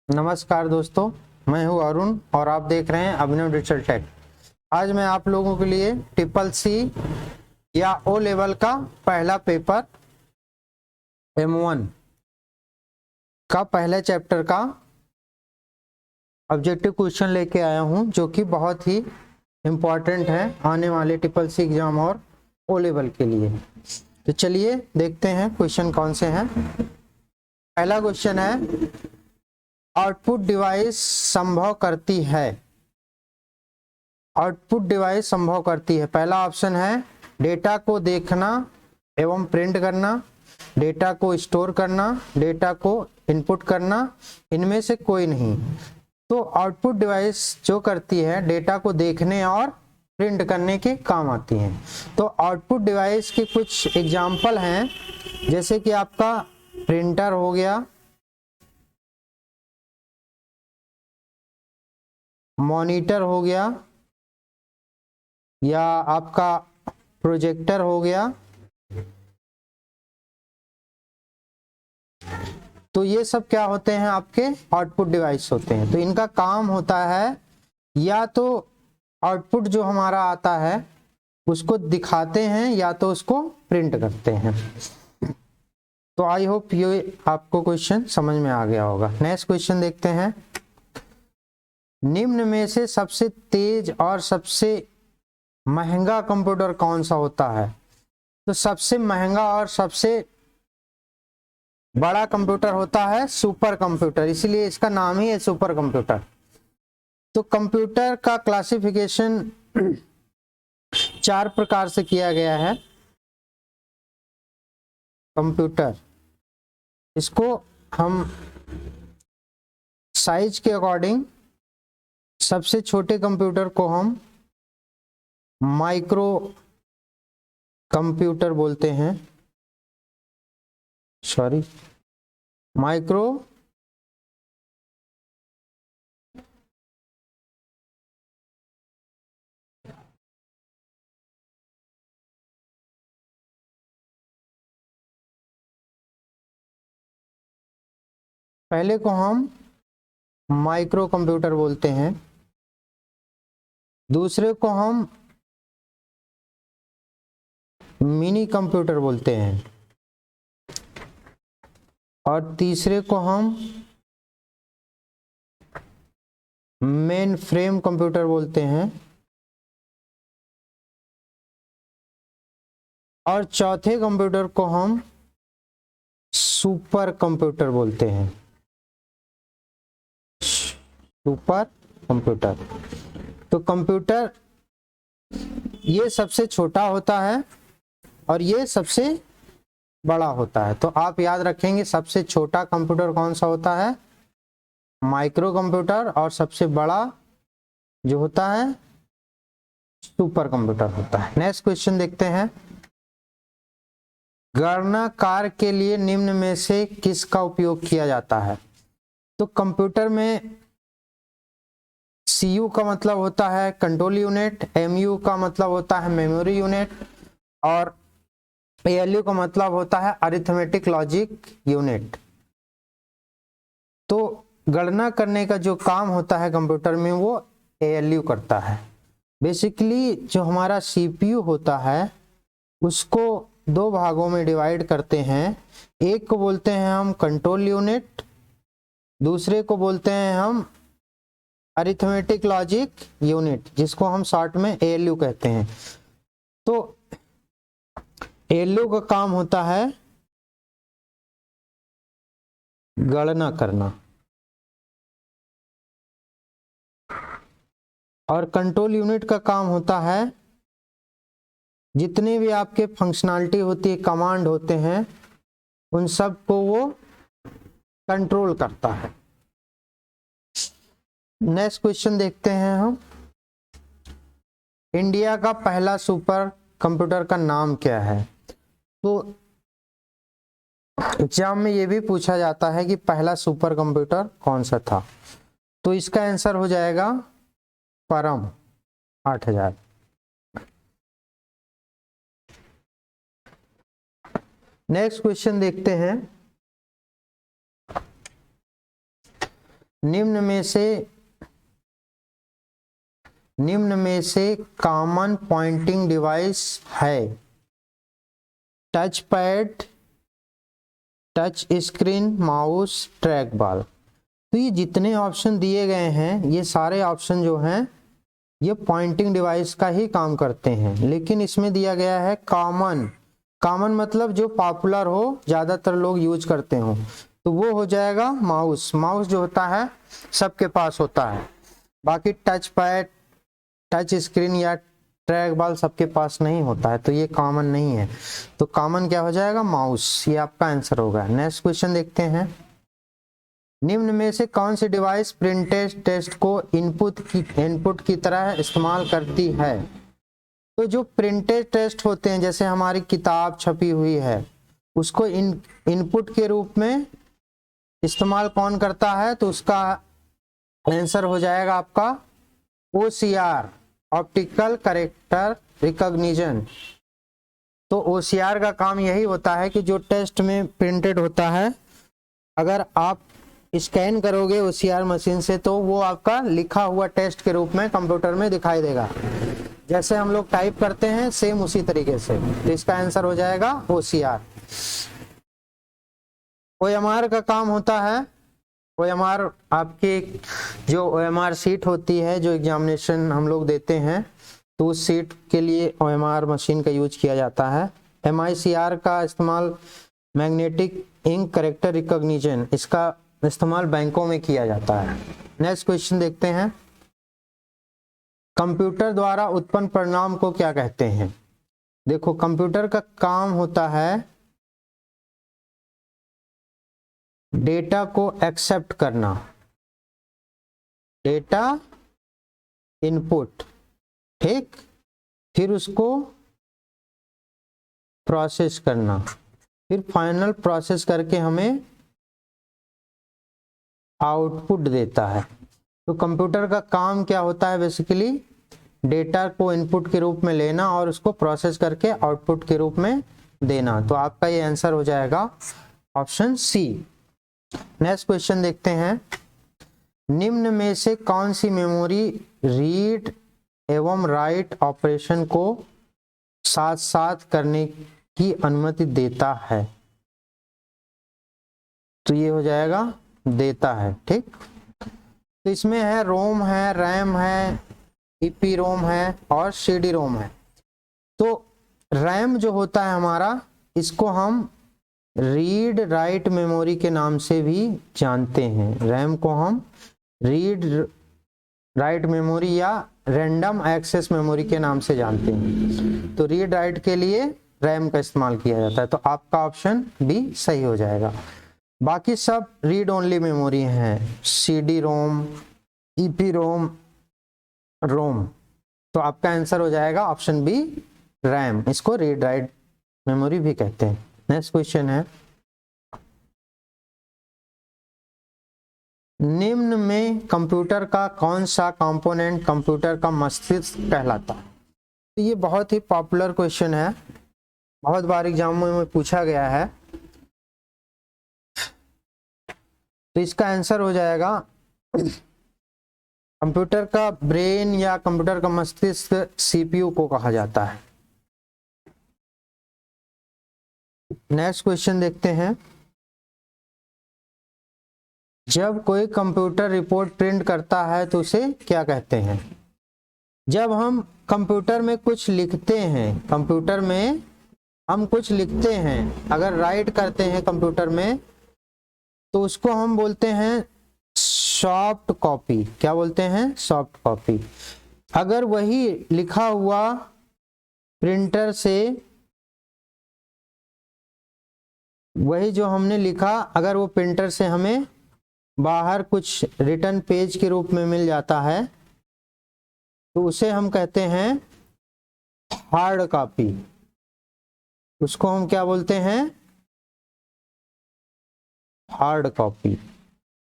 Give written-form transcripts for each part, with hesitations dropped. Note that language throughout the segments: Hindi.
नमस्कार दोस्तों, मैं हूं अरुण और आप देख रहे हैं अभिनव डिजिटल टेक। आज मैं आप लोगों के लिए ट्रिपल सी या ओ लेवल का पहला पेपर M1 का पहले चैप्टर का ऑब्जेक्टिव क्वेश्चन लेके आया हूं, जो कि बहुत ही इम्पोर्टेंट है आने वाले ट्रिपल सी एग्जाम और ओ लेवल के लिए। तो चलिए देखते हैं क्वेश्चन कौन से हैं। पहला क्वेश्चन है, आउटपुट डिवाइस संभव करती है। आउटपुट डिवाइस संभव करती है। पहला ऑप्शन है डेटा को देखना एवं प्रिंट करना, डेटा को स्टोर करना, डेटा को इनपुट करना, इनमें से कोई नहीं। तो आउटपुट डिवाइस जो करती है डेटा को देखने और प्रिंट करने के काम आती हैं। तो आउटपुट डिवाइस के कुछ एग्जाम्पल हैं, जैसे कि आपका प्रिंटर हो गया, मॉनिटर हो गया, या आपका प्रोजेक्टर हो गया। तो ये सब क्या होते हैं, आपके आउटपुट डिवाइस होते हैं। तो इनका काम होता है या तो आउटपुट जो हमारा आता है उसको दिखाते हैं या तो उसको प्रिंट करते हैं। तो आई होप ये आपको क्वेश्चन समझ में आ गया होगा। नेक्स्ट क्वेश्चन देखते हैं, निम्न में से सबसे तेज और सबसे महंगा कंप्यूटर कौन सा होता है। तो सबसे महंगा और सबसे बड़ा कंप्यूटर होता है सुपर कंप्यूटर, इसीलिए इसका नाम ही है सुपर कंप्यूटर। तो कंप्यूटर का क्लासिफिकेशन 4 प्रकार से किया गया है। कंप्यूटर, इसको हम साइज के अकॉर्डिंग सबसे छोटे कंप्यूटर को हम माइक्रो कंप्यूटर बोलते हैं, माइक्रो पहले को हम माइक्रो कंप्यूटर बोलते हैं, दूसरे को हम मिनी कंप्यूटर बोलते हैं, और तीसरे को हम मेन फ्रेम कंप्यूटर बोलते हैं, और चौथे कंप्यूटर को हम सुपर कंप्यूटर बोलते हैं। Super computer. तो कंप्यूटर ये सबसे छोटा होता है और ये सबसे बड़ा होता है। तो आप याद रखेंगे सबसे छोटा कंप्यूटर कौन सा होता है, माइक्रो कंप्यूटर, और सबसे बड़ा जो होता है सुपर कंप्यूटर होता है। नेक्स्ट क्वेश्चन देखते हैं, गणना कार्य के लिए निम्न में से किसका उपयोग किया जाता है। तो कंप्यूटर में CU का मतलब होता है कंट्रोल यूनिट, MU का मतलब होता है मेमोरी यूनिट, और ALU का मतलब होता है अरिथमेटिक लॉजिक यूनिट। तो गणना करने का जो काम होता है कंप्यूटर में वो ALU करता है। बेसिकली जो हमारा CPU होता है उसको 2 भागों में डिवाइड करते हैं। एक को बोलते हैं हम कंट्रोल यूनिट, दूसरे को बोलते हैं हम अरिथमेटिक लॉजिक यूनिट, जिसको हम शॉर्ट में ALU कहते हैं। तो ALU का काम होता है गणना करना, और कंट्रोल यूनिट का काम होता है जितने भी आपके फंक्शनैलिटी होती है, कमांड होते हैं, उन सब को वो कंट्रोल करता है। नेक्स्ट क्वेश्चन देखते हैं हम, इंडिया का पहला सुपर कंप्यूटर का नाम क्या है। तो एग्जाम में ये भी पूछा जाता है कि पहला सुपर कंप्यूटर कौन सा था। तो इसका आंसर हो जाएगा परम 8000। नेक्स्ट क्वेश्चन देखते हैं, निम्न में से कॉमन पॉइंटिंग डिवाइस है touch pad, touch screen, mouse, track ball. तो ये जितने ऑप्शन दिए गए हैं ये सारे ऑप्शन जो हैं ये पॉइंटिंग डिवाइस का ही काम करते हैं, लेकिन इसमें दिया गया है कॉमन। कॉमन मतलब जो पॉपुलर हो, ज़्यादातर लोग यूज करते हो, तो वो हो जाएगा माउस। माउस जो होता है सबके पास होता है, बाकी टच पैड, टच स्क्रीन या ट्रैक बॉल सबके पास नहीं होता है, तो ये कॉमन नहीं है। तो कॉमन क्या हो जाएगा? माउस। ये आपका आंसर होगा। नेक्स्ट क्वेश्चन देखते हैं। निम्न में से कौन सी डिवाइस प्रिंटेड टेस्ट को इनपुट की तरह इस्तेमाल करती है? तो जो प्रिंटेड टेस्ट होते हैं, जैसे हमारी किताब छपी हुई है, उसको इनपुट के रूप में इस्तेमाल कौन करता है? तो उसका आंसर हो जाएगा आपका OCR, ऑप्टिकल कैरेक्टर रिकॉग्निशन। तो OCR का काम यही होता है कि जो टेस्ट में प्रिंटेड होता है, अगर आप स्कैन करोगे OCR मशीन से तो वो आपका लिखा हुआ टेस्ट के रूप में कंप्यूटर में दिखाई देगा। जैसे हम लोग टाइप करते हैं सेम उसी तरीके से। तो इसका आंसर हो जाएगा OCR। OMR का काम होता है, OMR आपके जो OMR सीट होती है, जो एग्जामिनेशन हम लोग देते हैं, तो उस सीट के लिए OMR मशीन का यूज किया जाता है। MICR का इस्तेमाल मैग्नेटिक इंक कैरेक्टर रिकॉग्निशन, इसका इस्तेमाल बैंकों में किया जाता है। नेक्स्ट क्वेश्चन देखते हैं। कंप्यूटर द्वारा उत्पन्न परिणाम को क्या कहते हैं? देखो, कंप्यूटर का काम होता है डेटा को एक्सेप्ट करना, डेटा इनपुट, ठीक, फिर उसको प्रोसेस करना, फिर फाइनल प्रोसेस करके हमें आउटपुट देता है। तो कंप्यूटर का काम क्या होता है? बेसिकली डेटा को इनपुट के रूप में लेना और उसको प्रोसेस करके आउटपुट के रूप में देना। तो आपका ये आंसर हो जाएगा ऑप्शन सी। नेक्स्ट क्वेश्चन देखते हैं। निम्न में से कौन सी मेमोरी रीड एवं राइट ऑपरेशन को साथ साथ करने की अनुमति देता है? तो ये हो जाएगा देता है, ठीक। तो इसमें है रोम है, रैम है, ईपी रोम है और सीडी रोम है। तो रैम जो होता है हमारा, इसको हम रीड राइट मेमोरी के नाम से भी जानते हैं। रैम को हम रीड राइट मेमोरी या रैंडम एक्सेस मेमोरी के नाम से जानते हैं। तो रीड राइट के लिए रैम का इस्तेमाल किया जाता है। तो आपका ऑप्शन बी सही हो जाएगा। बाकी सब रीड ओनली मेमोरी हैं, सीडी रोम, ईपी रोम, रोम। तो आपका आंसर हो जाएगा ऑप्शन बी रैम। इसको रीड राइट मेमोरी भी कहते हैं। नेक्स्ट क्वेश्चन है। निम्न में कंप्यूटर का कौन सा कंपोनेंट कंप्यूटर का मस्तिष्क कहलाता है? तो ये बहुत ही पॉपुलर क्वेश्चन है, बहुत बार एग्जामों में पूछा गया है। तो इसका आंसर हो जाएगा कंप्यूटर का ब्रेन या कंप्यूटर का मस्तिष्क CPU को कहा जाता है। नेक्स्ट क्वेश्चन देखते हैं। जब कोई कंप्यूटर रिपोर्ट प्रिंट करता है तो उसे क्या कहते हैं? जब हम कंप्यूटर में कुछ लिखते हैं, कंप्यूटर में हम कुछ लिखते हैं, अगर राइट करते हैं कंप्यूटर में, तो उसको हम बोलते हैं सॉफ्ट कॉपी। क्या बोलते हैं? Soft copy. अगर वही लिखा हुआ प्रिंटर से, वही जो हमने लिखा, अगर वो प्रिंटर से हमें बाहर कुछ रिटर्न पेज के रूप में मिल जाता है, तो उसे हम कहते हैं हार्ड कॉपी। उसको हम क्या बोलते हैं? Hard copy.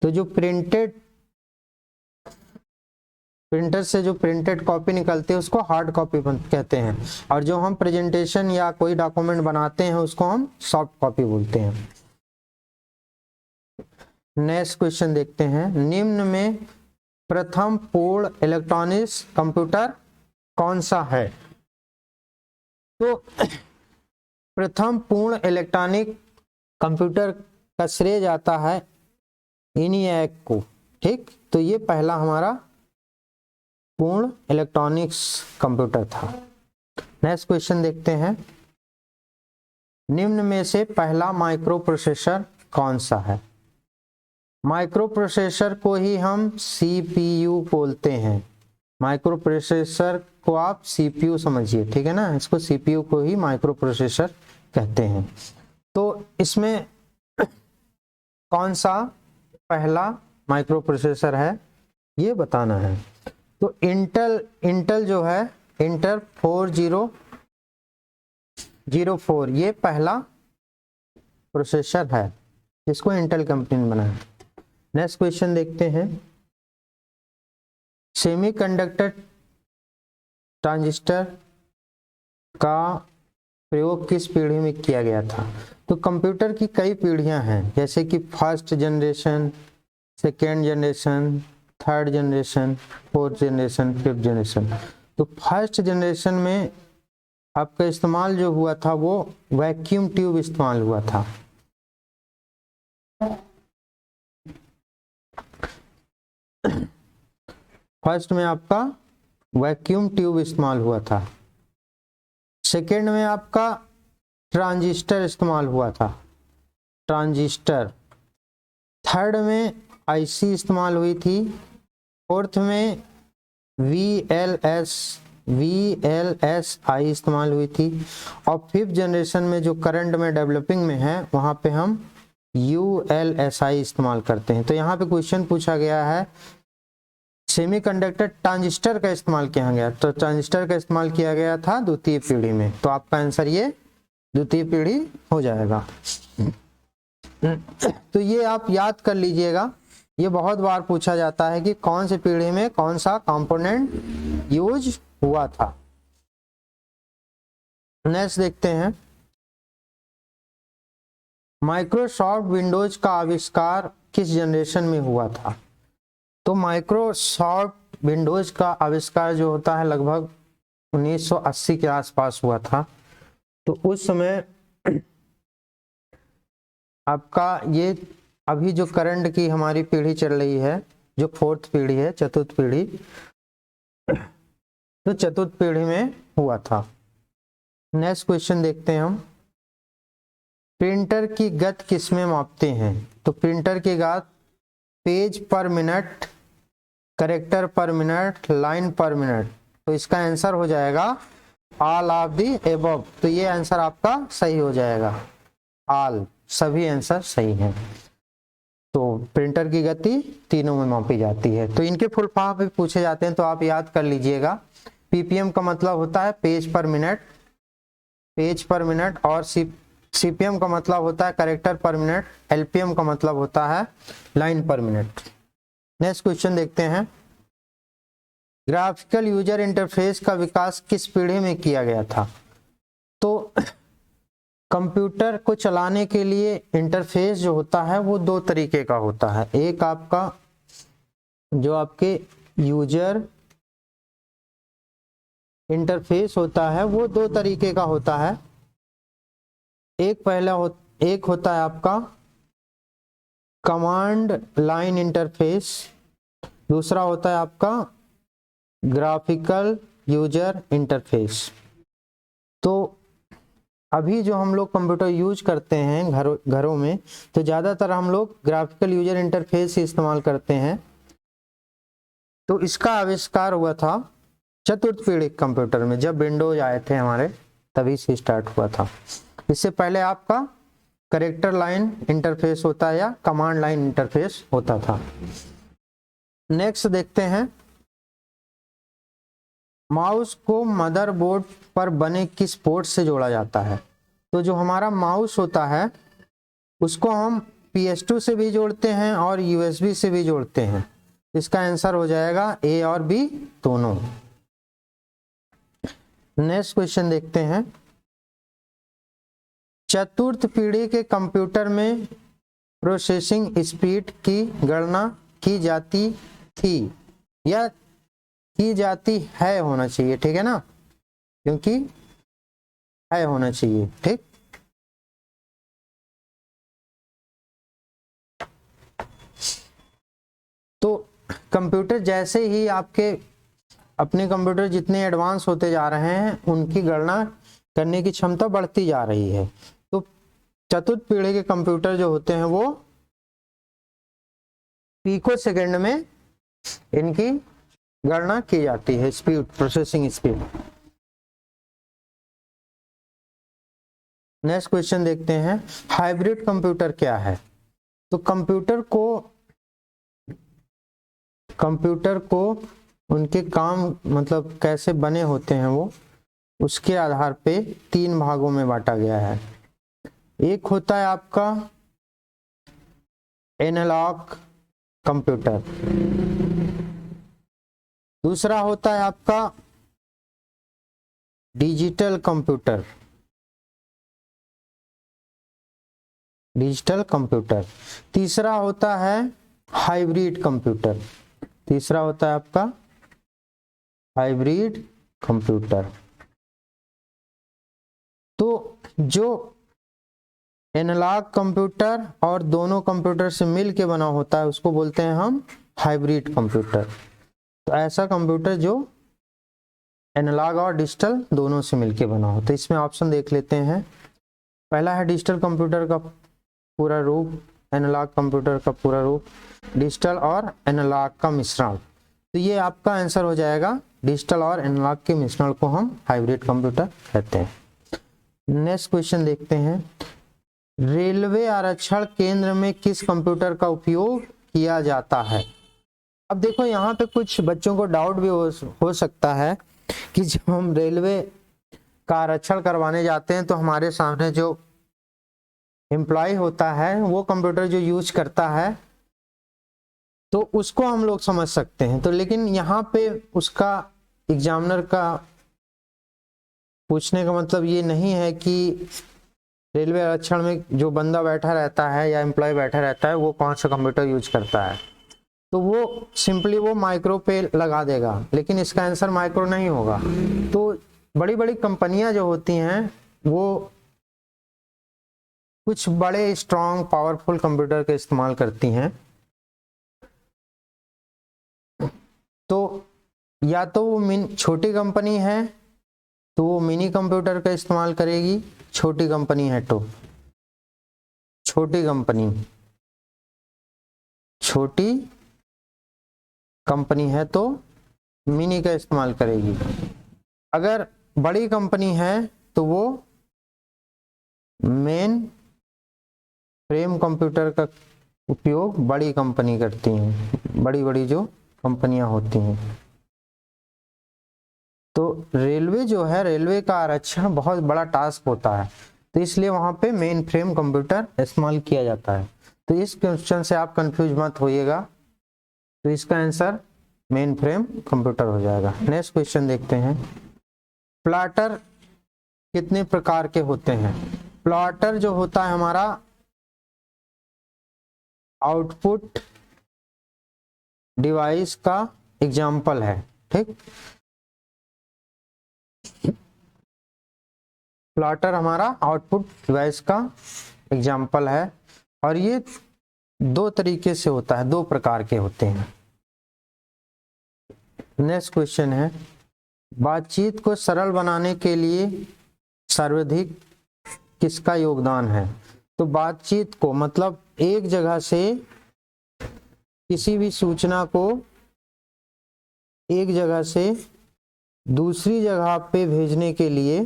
तो जो प्रिंटर से जो प्रिंटेड कॉपी निकलती है उसको हार्ड कॉपी कहते हैं, और जो हम प्रेजेंटेशन या कोई डॉक्यूमेंट बनाते हैं उसको हम सॉफ्ट कॉपी बोलते हैं। नेक्स्ट क्वेश्चन देखते हैं, निम्न में प्रथम पूर्ण इलेक्ट्रॉनिक्स कंप्यूटर कौन सा है? तो प्रथम पूर्ण इलेक्ट्रॉनिक कंप्यूटर का श्रेय जाता है ENIAC को। ठीक, तो ये पहला हमारा पूर्ण इलेक्ट्रॉनिक्स कंप्यूटर था। नेक्स्ट क्वेश्चन देखते हैं, निम्न में से पहला माइक्रो प्रोसेसर कौन सा है? माइक्रो प्रोसेसर को ही हम CPU बोलते हैं। माइक्रो प्रोसेसर को आप CPU समझिए, ठीक है ना, इसको CPU को ही माइक्रो प्रोसेसर कहते हैं। तो इसमें कौन सा पहला माइक्रो प्रोसेसर है ये बताना है। तो इंटेल जो है, इंटेल 4004 ये पहला प्रोसेसर है जिसको इंटेल कंपनी ने बनाया। नेक्स्ट क्वेश्चन देखते हैं, सेमीकंडक्टर ट्रांजिस्टर का प्रयोग किस पीढ़ी में किया गया था? तो कंप्यूटर की कई पीढ़ियां हैं, जैसे कि first generation, second generation, third generation, fourth generation, fifth generation. तो फर्स्ट जनरेशन में आपका इस्तेमाल जो हुआ था वो वैक्यूम ट्यूब इस्तेमाल हुआ था। फर्स्ट में आपका वैक्यूम ट्यूब इस्तेमाल हुआ था। सेकेंड में आपका ट्रांजिस्टर इस्तेमाल हुआ था, ट्रांजिस्टर। थर्ड में IC इस्तेमाल हुई थी। फोर्थ में VLSI इस्तेमाल हुई थी। और फिफ्थ जनरेशन में जो करंट में डेवलपिंग में है वहाँ पे हम ULSI इस्तेमाल करते हैं। तो यहाँ पे क्वेश्चन पूछा गया है सेमीकंडक्टर ट्रांजिस्टर का इस्तेमाल किया गया, तो ट्रांजिस्टर का इस्तेमाल किया गया था द्वितीय पीढ़ी में। तो आपका आंसर ये द्वितीय पीढ़ी हो जाएगा। तो ये आप याद कर लीजिएगा, ये बहुत बार पूछा जाता है कि कौन सी पीढ़ी में कौन सा कंपोनेंट यूज हुआ था। नेक्स्ट देखते हैं, माइक्रोसॉफ्ट विंडोज का आविष्कार किस जनरेशन में हुआ था? तो माइक्रोसॉफ्ट विंडोज का आविष्कार जो होता है लगभग 1980 के आसपास हुआ था। तो उस समय आपका ये अभी जो करंट की हमारी पीढ़ी चल रही है, जो फोर्थ पीढ़ी है, चतुर्थ पीढ़ी, तो चतुर्थ पीढ़ी में हुआ था। नेक्स्ट क्वेश्चन देखते हैं हम, प्रिंटर की गति किसमें मापते हैं? तो प्रिंटर की गति पेज पर मिनट, कैरेक्टर पर मिनट, लाइन पर मिनट। तो इसका आंसर हो जाएगा ऑल ऑफ दी एबव। तो ये आंसर आपका सही हो जाएगा, ऑल, सभी आंसर सही हैं। तो प्रिंटर की गति तीनों में मापी जाती है। तो इनके फुल फॉर्म भी पूछे जाते हैं तो आप याद कर लीजिएगा। PPM का मतलब होता है पेज पर मिनट, पेज पर मिनट, और CPM का मतलब होता है कैरेक्टर पर मिनट, LPM का मतलब होता है लाइन पर मिनट। नेक्स्ट क्वेश्चन देखते हैं, ग्राफिकल यूजर इंटरफेस का विकास किस पीढ़ी में किया गया था? तो कंप्यूटर को चलाने के लिए इंटरफेस जो होता है वो दो तरीके का होता है। एक आपका जो आपके यूजर इंटरफेस होता है वो दो तरीके का होता है। एक होता है आपका कमांड लाइन इंटरफेस, दूसरा होता है आपका ग्राफिकल यूजर इंटरफेस। तो अभी जो हम लोग कंप्यूटर यूज करते हैं घरों में, तो ज़्यादातर हम लोग ग्राफिकल यूजर इंटरफेस ही इस्तेमाल करते हैं। तो इसका आविष्कार हुआ था चतुर्थ पीढ़ी कंप्यूटर में, जब विंडोज आए थे हमारे तभी से स्टार्ट हुआ था। इससे पहले आपका कैरेक्टर लाइन इंटरफेस होता है या कमांड लाइन इंटरफेस होता था। नेक्स्ट देखते हैं, माउस को मदरबोर्ड पर बने किस पोर्ट से जोड़ा जाता है? तो जो हमारा माउस होता है उसको हम PS2 से भी जोड़ते हैं और USB से भी जोड़ते हैं। इसका आंसर हो जाएगा A और B दोनों। नेक्स्ट क्वेश्चन देखते हैं, चतुर्थ पीढ़ी के कंप्यूटर में प्रोसेसिंग स्पीड की गणना की जाती थी या की जाती है होना चाहिए, ठीक है ना, क्योंकि है होना चाहिए, ठीक। तो कंप्यूटर जैसे ही आपके अपने कंप्यूटर जितने एडवांस होते जा रहे हैं उनकी गणना करने की क्षमता बढ़ती जा रही है। तो चतुर्थ पीढ़ी के कंप्यूटर जो होते हैं वो पिको सेकंड में इनकी गणना की जाती है, speed, processing speed. Next question देखते हैं, हाइब्रिड कंप्यूटर क्या है। तो कंप्यूटर को उनके काम मतलब कैसे बने होते हैं वो उसके आधार पे 3 भागों में बांटा गया है। एक होता है आपका एनालॉग कंप्यूटर, दूसरा होता है आपका डिजिटल कंप्यूटर, तीसरा होता है हाइब्रिड कंप्यूटर, तीसरा होता है आपका हाइब्रिड कंप्यूटर। तो जो एनालॉग कंप्यूटर और दोनों कंप्यूटर से मिल के बना होता है उसको बोलते हैं हम हाइब्रिड कंप्यूटर। तो ऐसा कंप्यूटर जो एनालॉग और डिजिटल दोनों से मिलके बना होता है। इसमें ऑप्शन देख लेते हैं। पहला है डिजिटल कंप्यूटर का पूरा रूप, एनालॉग कंप्यूटर का पूरा रूप, डिजिटल और एनालॉग का मिश्रण। तो ये आपका आंसर हो जाएगा, डिजिटल और एनालॉग के मिश्रण को हम हाइब्रिड कंप्यूटर कहते हैं। नेक्स्ट क्वेश्चन देखते हैं, रेलवे आरक्षण केंद्र में किस कंप्यूटर का उपयोग किया जाता है। अब देखो यहाँ पे कुछ बच्चों को डाउट भी हो सकता है कि जब हम रेलवे का आरक्षण करवाने जाते हैं तो हमारे सामने जो एम्प्लॉय होता है वो कंप्यूटर जो यूज करता है तो उसको हम लोग समझ सकते हैं। तो लेकिन यहाँ पे उसका एग्जामिनर का पूछने का मतलब ये नहीं है कि रेलवे आरक्षण में जो बंदा बैठा रहता है या एम्प्लॉय बैठा रहता है वो कौन सा कंप्यूटर यूज करता है। तो वो सिंपली वो माइक्रो पे लगा देगा, लेकिन इसका आंसर माइक्रो नहीं होगा। तो बड़ी बड़ी कंपनियां जो होती हैं वो कुछ बड़े स्ट्रॉन्ग पावरफुल कंप्यूटर का इस्तेमाल करती हैं। तो या तो वो छोटी कंपनी है तो वो मिनी कंप्यूटर का इस्तेमाल करेगी, छोटी कंपनी है तो छोटी कंपनी है तो मिनी का इस्तेमाल करेगी। अगर बड़ी कंपनी है तो वो मेन फ्रेम कंप्यूटर का उपयोग बड़ी कंपनी करती हैं, बड़ी बड़ी जो कंपनियां होती हैं। तो रेलवे जो है, रेलवे का आरक्षण बहुत बड़ा टास्क होता है तो इसलिए वहां पे मेन फ्रेम कंप्यूटर इस्तेमाल किया जाता है। तो इस क्वेश्चन से आप कंफ्यूज मत होइएगा, तो इसका आंसर मेन फ्रेम कंप्यूटर हो जाएगा। नेक्स्ट क्वेश्चन देखते हैं, प्लॉटर कितने प्रकार के होते हैं। प्लॉटर जो होता है हमारा आउटपुट डिवाइस का एग्जाम्पल है, ठीक। प्लॉटर हमारा आउटपुट डिवाइस का एग्जाम्पल है और ये 2 तरीके से होता है, 2 प्रकार के होते हैं। नेक्स्ट क्वेश्चन है, बातचीत को सरल बनाने के लिए सर्वाधिक किसका योगदान है। तो बातचीत को मतलब एक जगह से किसी भी सूचना को एक जगह से दूसरी जगह पे भेजने के लिए,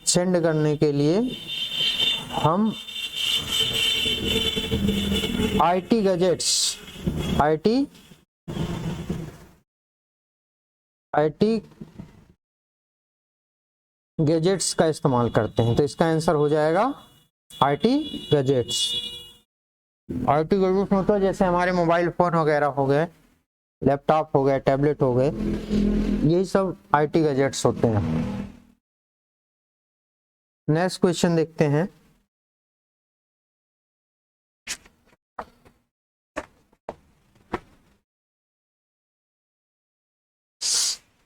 सेंड करने के लिए हम आईटी गैजेट्स का इस्तेमाल करते हैं। तो इसका आंसर हो जाएगा आईटी गैजेट्स। आईटी गैजेट्स मतलब जैसे हमारे मोबाइल फोन वगैरह हो गए, लैपटॉप हो गए, टैबलेट हो गए, यही सब आईटी गैजेट्स होते हैं। नेक्स्ट क्वेश्चन देखते हैं,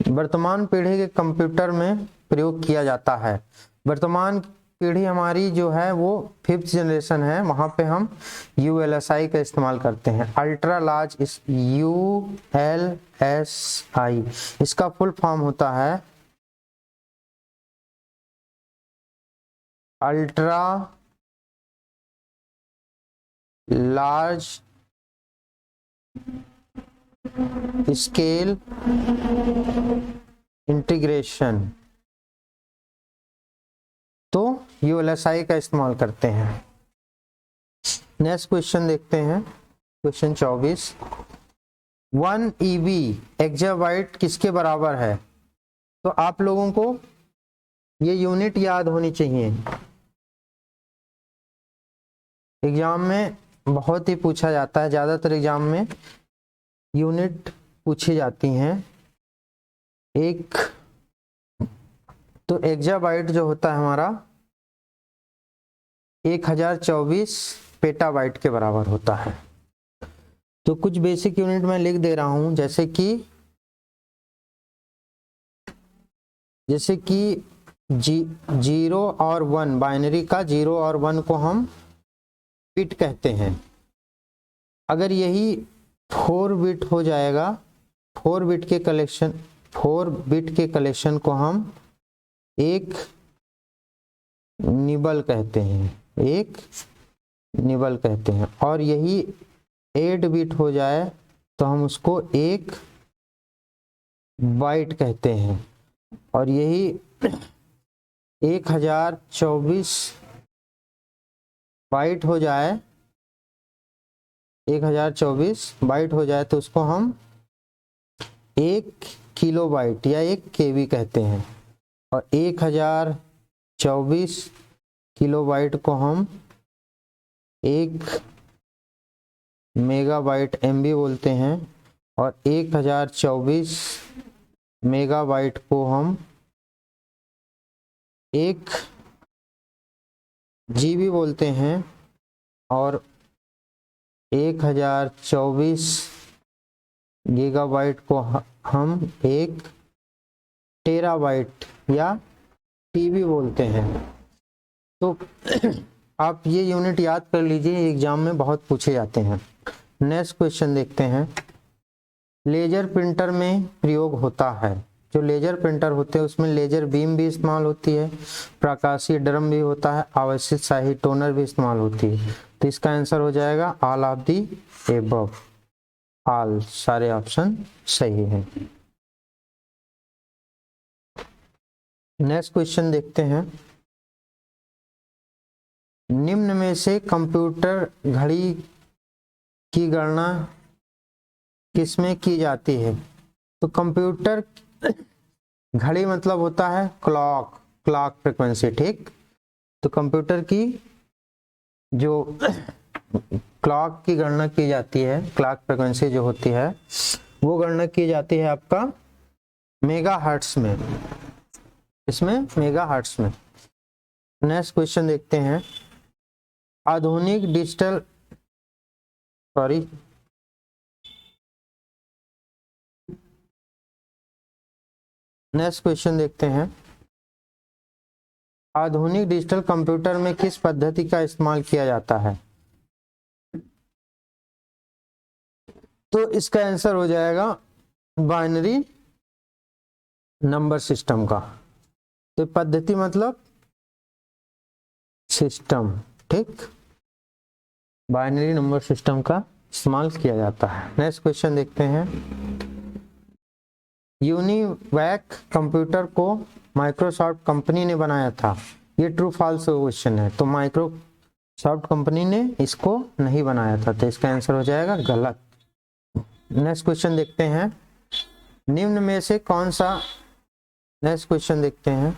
वर्तमान पीढ़ी के कंप्यूटर में प्रयोग किया जाता है। वर्तमान पीढ़ी हमारी जो है वो 5th जनरेशन है, वहां पे हम ULSI का इस्तेमाल करते हैं। अल्ट्रा लार्ज ULSI, इसका फुल फॉर्म होता है अल्ट्रा लार्ज स्केल इंटीग्रेशन। तो ULSI का इस्तेमाल करते हैं। नेक्स्ट क्वेश्चन देखते हैं, क्वेश्चन 24। 1 EB एक्जाबाइट किसके बराबर है? तो आप लोगों को ये यूनिट याद होनी चाहिए, एग्जाम में बहुत ही पूछा जाता है, ज्यादातर एग्जाम में यूनिट पूछी जाती हैं। एक तो एक्जाबाइट जो होता है हमारा 1024 पेटाबाइट के बराबर होता है। तो कुछ बेसिक यूनिट मैं लिख दे रहा हूं, जैसे कि 0 और 1, बाइनरी का 0 और 1 को हम बिट कहते हैं। अगर यही 4 बिट हो जाएगा, 4 बिट के कलेक्शन को हम एक निबल कहते हैं, और यही 8 बिट हो जाए तो हम उसको एक बाइट कहते हैं, और यही 1024 बाइट हो जाए, 1024 बाइट हो जाए तो उसको हम 1 किलोबाइट या 1 KB कहते हैं, और 1024 किलोबाइट को हम 1 मेगाबाइट MB बोलते हैं, और 1024 मेगाबाइट को हम 1 GB बोलते हैं, और 1024 गीगाबाइट को हम 1 टेराबाइट या TB बोलते हैं। तो आप ये यूनिट याद कर लीजिए, एग्जाम में बहुत पूछे जाते हैं। नेक्स्ट क्वेश्चन देखते हैं। लेजर प्रिंटर में प्रयोग होता है। जो लेजर प्रिंटर होते हैं उसमें लेजर बीम भी इस्तेमाल होती है, प्रकाशीय ड्रम भी होता है, आवर्धित शाही टोनर भी इस्तेमाल होती है। तो इसका आंसर हो जाएगा all of the above. All, सारे ऑप्शन सही हैं। नेक्स्ट क्वेश्चन देखते हैं। निम्न में से कंप्यूटर घड़ी की गणना किसमें की जाती है? तो कंप्यूटर घड़ी मतलब होता है क्लॉक फ्रीक्वेंसी, ठीक। तो कंप्यूटर की जो क्लॉक की गणना की जाती है, क्लॉक फ्रीक्वेंसी जो होती है वो गणना की जाती है आपका मेगाहर्ट्ज में, इसमें मेगाहर्ट्ज में। नेक्स्ट क्वेश्चन देखते हैं। आधुनिक डिजिटल नेक्स्ट क्वेश्चन देखते हैं। आधुनिक डिजिटल कंप्यूटर में किस पद्धति का इस्तेमाल किया जाता है? तो इसका आंसर हो जाएगा बाइनरी नंबर सिस्टम का। तो पद्धति मतलब सिस्टम, ठीक। बाइनरी नंबर सिस्टम का इस्तेमाल किया जाता है। नेक्स्ट क्वेश्चन देखते हैं। यूनिवैक कंप्यूटर को माइक्रोसॉफ्ट कंपनी ने बनाया था, ये ट्रू फॉल्स क्वेश्चन है। तो माइक्रोसॉफ्ट कंपनी ने इसको नहीं बनाया था, तो इसका आंसर हो जाएगा गलत। नेक्स्ट क्वेश्चन देखते हैं। निम्न में से कौन सा, नेक्स्ट क्वेश्चन देखते हैं।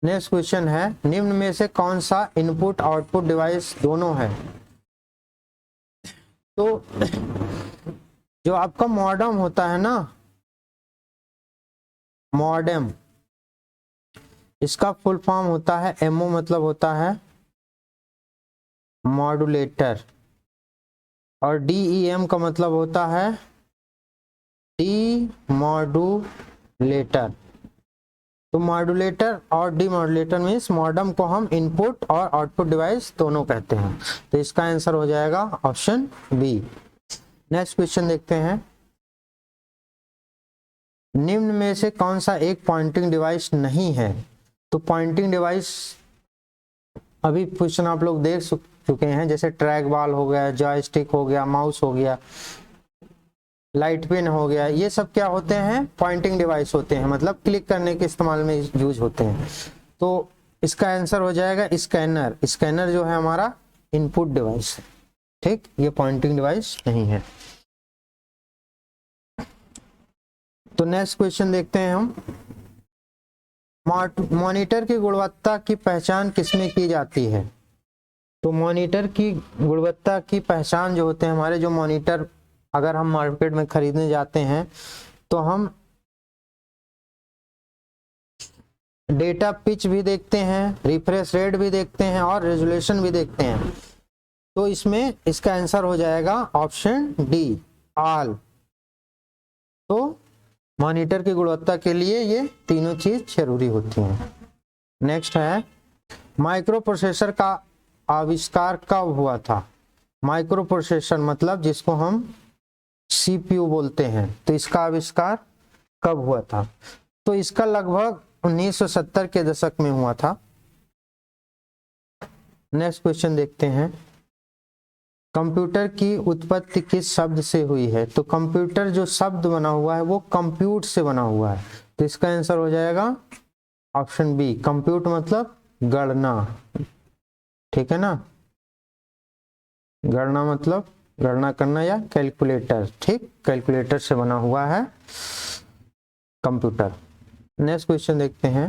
नेक्स्ट क्वेश्चन है। निम्न में से कौन सा इनपुट आउटपुट डिवाइस दोनों है? तो जो आपका मॉडेम होता है ना, मॉडेम, इसका फुल फॉर्म होता है एमओ, मतलब होता है मॉड्यूलेटर, और डीईएम का मतलब होता है डीमॉड्यूलेटर। तो मॉड्यूलेटर और डीमॉड्यूलेटर मीन्स मॉडेम को हम इनपुट और आउटपुट डिवाइस दोनों कहते हैं। तो इसका आंसर हो जाएगा ऑप्शन बी। नेक्स्ट क्वेश्चन देखते हैं, निम्न में से कौन सा एक पॉइंटिंग डिवाइस नहीं है? तो पॉइंटिंग डिवाइस अभी क्वेश्चन आप लोग देख चुके हैं, जैसे ट्रैक बॉल हो गया, जॉयस्टिक हो गया, माउस हो गया, लाइट पेन हो गया, ये सब क्या होते हैं? पॉइंटिंग डिवाइस होते हैं, मतलब क्लिक करने के इस्तेमाल में यूज होते हैं। तो इसका आंसर हो जाएगा स्कैनर। स्कैनर जो है हमारा इनपुट डिवाइस है, ठीक, ये पॉइंटिंग डिवाइस नहीं है। तो नेक्स्ट क्वेश्चन देखते हैं हम, मॉनिटर की गुणवत्ता की पहचान किसमें की जाती है? तो मॉनिटर की गुणवत्ता की पहचान जो होते हैं हमारे, जो मॉनिटर अगर हम मार्केट में खरीदने जाते हैं तो हम डेटा पिच भी देखते हैं, रिफ्रेश रेट भी देखते हैं और रेजोल्यूशन भी देखते हैं। तो इसमें इसका आंसर हो जाएगा ऑप्शन डी, ऑल। तो मॉनिटर की गुणवत्ता के लिए ये तीनों चीज जरूरी होती हैं। नेक्स्ट है, माइक्रो प्रोसेसर का आविष्कार कब हुआ था? माइक्रो प्रोसेसर मतलब जिसको हम सीपीयू बोलते हैं, तो इसका आविष्कार कब हुआ था? तो इसका लगभग 1970 के दशक में हुआ था। नेक्स्ट क्वेश्चन देखते हैं, कंप्यूटर की उत्पत्ति किस शब्द से हुई है? तो कंप्यूटर जो शब्द बना हुआ है वो कंप्यूट से बना हुआ है, तो इसका आंसर हो जाएगा ऑप्शन बी, कंप्यूट मतलब गणना, ठीक है ना, गणना मतलब गणना करना या कैलकुलेटर, ठीक, कैलकुलेटर से बना हुआ है कंप्यूटर। नेक्स्ट क्वेश्चन देखते हैं,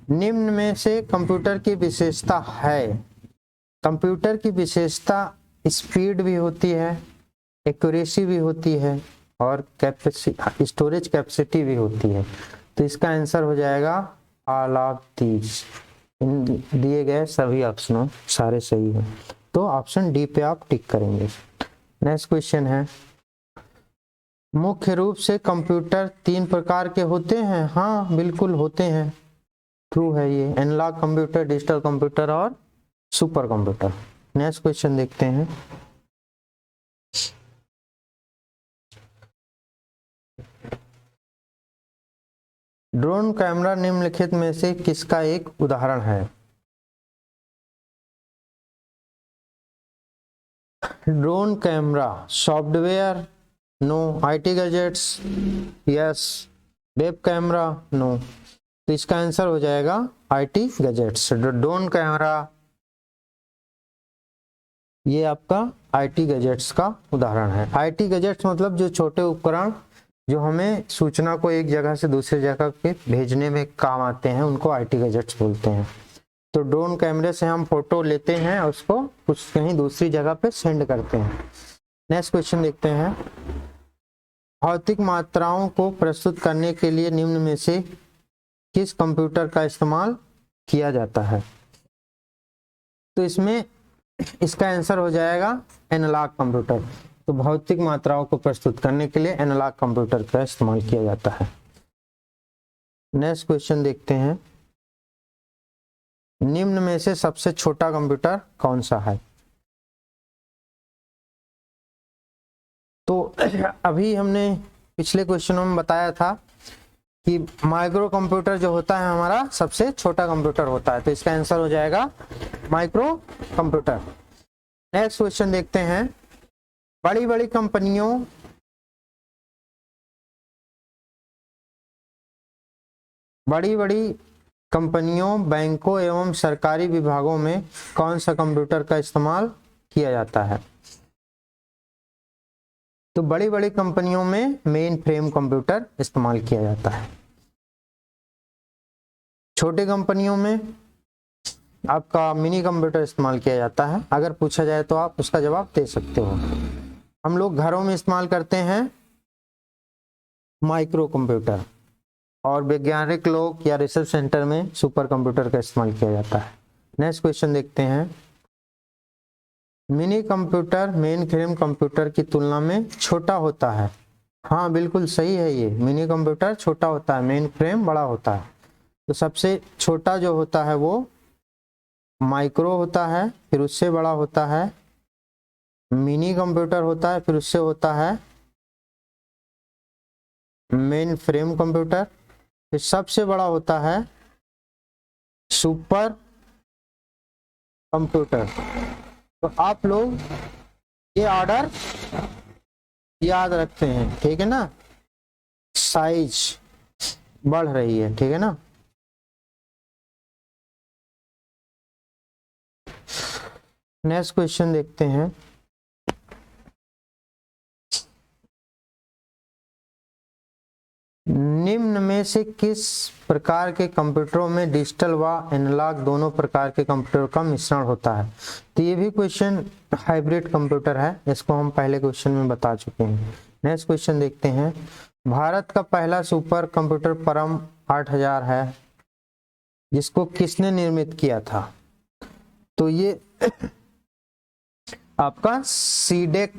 निम्न में से कंप्यूटर की विशेषता है? कंप्यूटर की विशेषता स्पीड भी होती है, एक्यूरेसी भी होती है और स्टोरेज कैपेसिटी भी होती है। तो इसका आंसर हो जाएगा ऑल ऑफ दीज। इन दिए गए सभी ऑप्शनों सारे सही हैं, तो ऑप्शन डी पे आप टिक करेंगे। नेक्स्ट क्वेश्चन है, मुख्य रूप से कंप्यूटर 3 प्रकार के होते हैं? हाँ बिल्कुल होते हैं, ट्रू है ये, एनालॉग कंप्यूटर, डिजिटल कंप्यूटर और सुपर कंप्यूटर। नेक्स्ट क्वेश्चन देखते हैं, ड्रोन कैमरा निम्नलिखित में से किसका एक उदाहरण है? Drone camera software, no, IT gadgets, yes, web camera, no. तो इसका आंसर हो जाएगा आईटी गैजेट्स। ड्रोन कैमरा ये आपका आईटी गैजेट्स का उदाहरण है। आईटी गैजेट्स मतलब जो छोटे उपकरण जो हमें सूचना को एक जगह से दूसरी जगह पे भेजने में काम आते हैं, उनको आईटी गैजेट्स बोलते हैं। तो ड्रोन कैमरे से हम फोटो लेते हैं और उसको कुछ कहीं दूसरी जगह पे सेंड करते हैं। नेक्स्ट क्वेश्चन देखते हैं, भौतिक मात्राओं को प्रस्तुत करने के लिए निम्न में से किस कंप्यूटर का इस्तेमाल किया जाता है? तो इसमें इसका आंसर हो जाएगा एनालॉग कंप्यूटर। तो भौतिक मात्राओं को प्रस्तुत करने के लिए एनालॉग कंप्यूटर का इस्तेमाल किया जाता है। नेक्स्ट क्वेश्चन देखते हैं, निम्न में से सबसे छोटा कंप्यूटर कौन सा है? तो अभी हमने पिछले क्वेश्चनों में बताया था कि माइक्रो कंप्यूटर जो होता है हमारा सबसे छोटा कंप्यूटर होता है, तो इसका आंसर हो जाएगा माइक्रो कंप्यूटर। नेक्स्ट क्वेश्चन देखते हैं, बड़ी बड़ी कंपनियों, बैंकों एवं सरकारी विभागों में कौन सा कंप्यूटर का इस्तेमाल किया जाता है? तो बड़ी बड़ी कंपनियों में मेन फ्रेम कंप्यूटर इस्तेमाल किया जाता है। छोटे कंपनियों में आपका मिनी कंप्यूटर इस्तेमाल किया जाता है। अगर पूछा जाए तो आप उसका जवाब दे सकते हो। हम लोग घरों में इस्तेमाल करते हैं माइक्रो कंप्यूटर और वैज्ञानिक लोग या रिसर्च सेंटर में सुपर कंप्यूटर का इस्तेमाल किया जाता है। नेक्स्ट क्वेश्चन देखते हैं, mini computer main frame computer की तुलना में छोटा होता है। हाँ बिल्कुल सही है, ये मिनी कंप्यूटर छोटा होता है, मेन फ्रेम बड़ा होता है। तो सबसे छोटा जो होता है वो माइक्रो होता है, फिर उससे बड़ा होता है मिनी कंप्यूटर होता है, फिर उससे होता है मेन फ्रेम कंप्यूटर, फिर सबसे बड़ा होता है सुपर कंप्यूटर। तो आप लोग ये ऑर्डर याद रखते हैं, ठीक है ना, साइज बढ़ रही है, ठीक है ना। नेक्स्ट क्वेश्चन देखते हैं, निम्न में से किस प्रकार के कंप्यूटरों में डिजिटल व एनालॉग दोनों प्रकार के कंप्यूटर का मिश्रण होता है। तो ये भी क्वेश्चन हाइब्रिड कंप्यूटर है, इसको हम पहले क्वेश्चन में बता चुके हैं। नेक्स्ट क्वेश्चन देखते हैं, भारत का पहला सुपर कंप्यूटर परम 8000 है, जिसको किसने निर्मित किया था। तो ये आपका सीडेक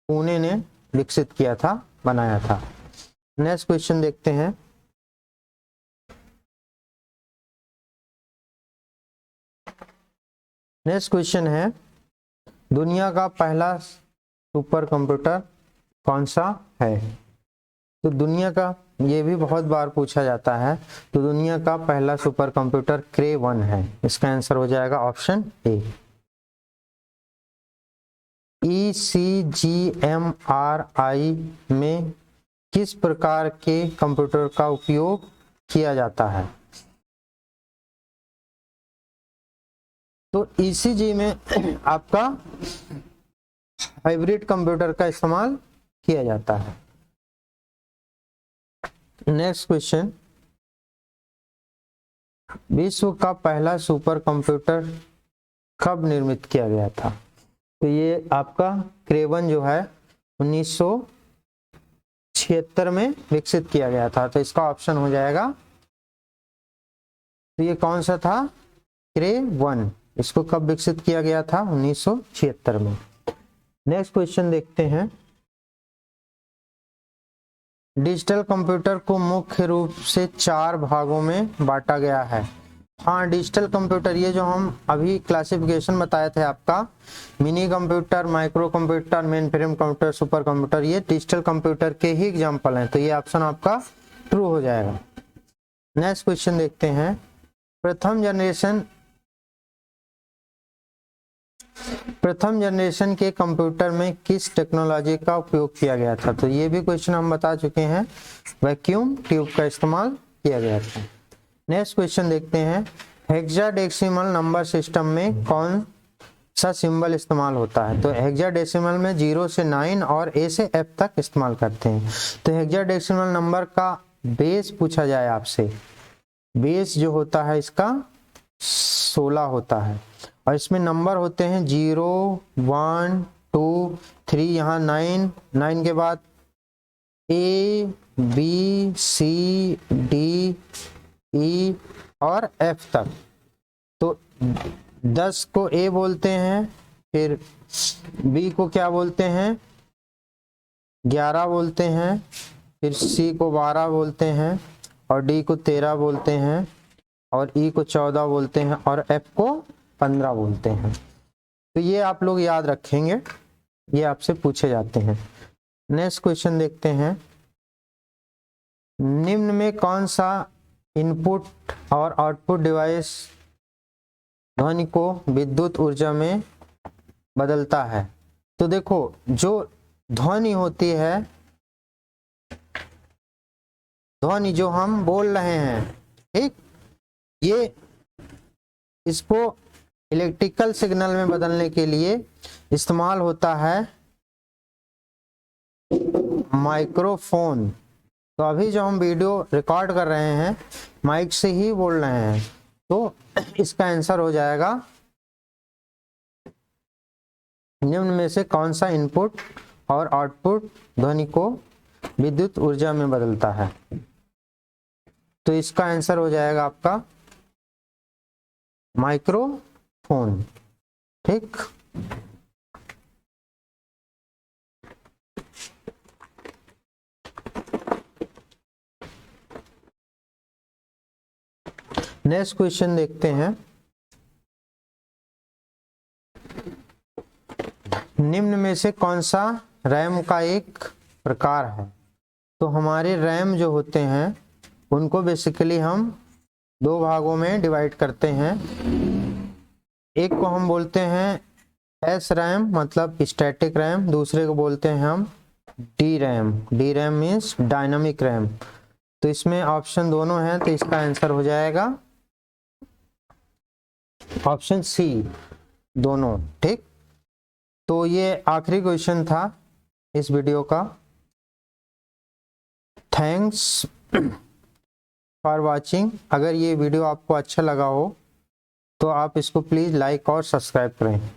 पुणे ने विकसित किया था, बनाया था। नेक्स्ट क्वेश्चन देखते हैं, नेक्स्ट क्वेश्चन है, दुनिया का पहला सुपर कंप्यूटर कौन सा है। तो दुनिया का, ये भी बहुत बार पूछा जाता है, तो दुनिया का पहला सुपर कंप्यूटर क्रे 1 है। इसका आंसर हो जाएगा ऑप्शन ए। ECGMRI में किस प्रकार के कंप्यूटर का उपयोग किया जाता है। तो ECG में आपका हाइब्रिड कंप्यूटर का इस्तेमाल किया जाता है। नेक्स्ट क्वेश्चन, विश्व का पहला सुपर कंप्यूटर कब निर्मित किया गया था। तो ये आपका क्रे 1 जो है 1976 में विकसित किया गया था। तो इसका ऑप्शन हो जाएगा, तो ये कौन सा था, क्रे 1। इसको कब विकसित किया गया था, 1976 में। नेक्स्ट क्वेश्चन देखते हैं, डिजिटल कंप्यूटर को मुख्य रूप से 4 भागों में बांटा गया है। हाँ डिजिटल कंप्यूटर, ये जो हम अभी क्लासिफिकेशन बताए थे आपका, mini computer, micro computer, main frame computer, super computer, ये डिजिटल कंप्यूटर के ही एग्जाम्पल हैं। तो ये ऑप्शन आपका ट्रू हो जाएगा। नेक्स्ट क्वेश्चन देखते हैं, प्रथम जनरेशन के कंप्यूटर में किस टेक्नोलॉजी का उपयोग किया गया था। तो ये भी क्वेश्चन हम बता चुके हैं, वैक्यूम ट्यूब का इस्तेमाल किया गया था। नेक्स्ट क्वेश्चन देखते हैं, हेक्साडेसिमल नंबर सिस्टम में कौन सा सिंबल इस्तेमाल होता है। तो हेक्साडेसिमल में 0 से 9 और A से F तक इस्तेमाल करते हैं। तो हेक्साडेसिमल नंबर का बेस पूछा जाए आपसे, बेस जो होता है इसका 16 होता है, और इसमें नंबर होते हैं 0, 1, 2, 3, यहाँ 9 के बाद A, B, C, D, E और F तक। तो 10 को A बोलते हैं, फिर B को क्या बोलते हैं, 11 बोलते हैं, फिर C को 12 बोलते हैं, और D को 13 बोलते हैं, और E को 14 बोलते हैं, और F को 15 बोलते हैं। तो ये आप लोग याद रखेंगे, ये आपसे पूछे जाते हैं। नेक्स्ट क्वेश्चन देखते हैं, निम्न में कौन सा इनपुट और आउटपुट डिवाइस ध्वनि को विद्युत ऊर्जा में बदलता है। तो देखो, जो ध्वनि होती है, ध्वनि जो हम बोल रहे हैं, ठीक, ये इसको इलेक्ट्रिकल सिग्नल में बदलने के लिए इस्तेमाल होता है माइक्रोफोन। तो अभी जो हम वीडियो रिकॉर्ड कर रहे हैं, माइक से ही बोल रहे हैं, तो इसका आंसर हो जाएगा, निम्न में से कौन सा इनपुट और आउटपुट ध्वनि को विद्युत ऊर्जा में बदलता है। तो इसका आंसर हो जाएगा आपका माइक्रोफोन। ठीक, नेक्स्ट क्वेश्चन देखते हैं। निम्न में से कौन सा रैम का एक प्रकार है? तो हमारे रैम जो होते हैं उनको बेसिकली हम दो भागों में डिवाइड करते हैं। एक को हम बोलते हैं एस रैम मतलब स्टैटिक रैम, दूसरे को बोलते हैं हम D RAM. D RAM means dynamic RAM. तो इसमें ऑप्शन दोनों हैं, तो इसका आंसर हो जाएगा ऑप्शन सी, दोनों। ठीक, तो ये आखिरी क्वेश्चन था इस वीडियो का। Thanks for watching. अगर ये वीडियो आपको अच्छा लगा हो तो आप इसको प्लीज़ लाइक और सब्सक्राइब करें।